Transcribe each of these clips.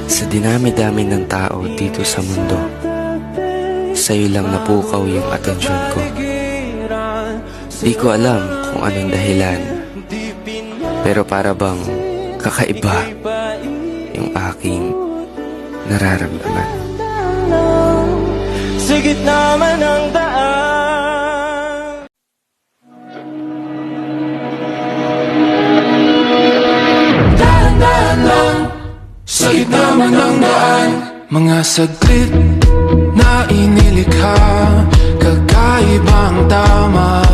Sa dinami-dami ng tao dito sa mundo, sa'yo lang napukaw yung atensyon ko. Di ko alam kung anong dahilan, pero para bang kakaiba yung aking nararamdaman. Sa gitna man ng daan, dahan-dahan lang. Sa gitna man ng daan, mga saglit na inilikha, kakaibang tama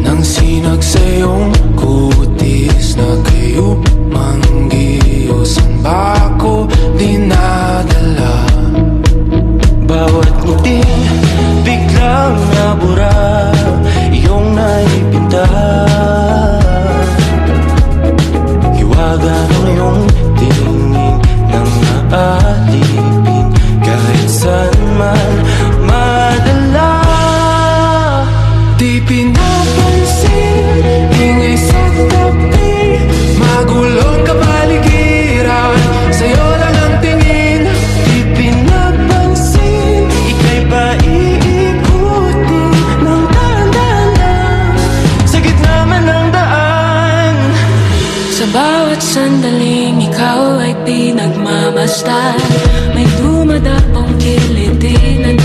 ng sinag sa iyong kutis na kayo manggiusan ba ako dinadala? Bawat ngiti biglang nabura, iyong naipinta. Hiwaga ng iyong tingin nang naalipin, kahit saan man madala. Di pinapansin, ingay sa tabi, magulong kapaligiran, sa'yo lang ang tingin. Di pinapansin, ika'y ba iikutin ng dahan-dahan lang, sa gitna man ng daan. Sa bawat sandaling ikaw ay pinagmamasdan, may dumadapong kiliti na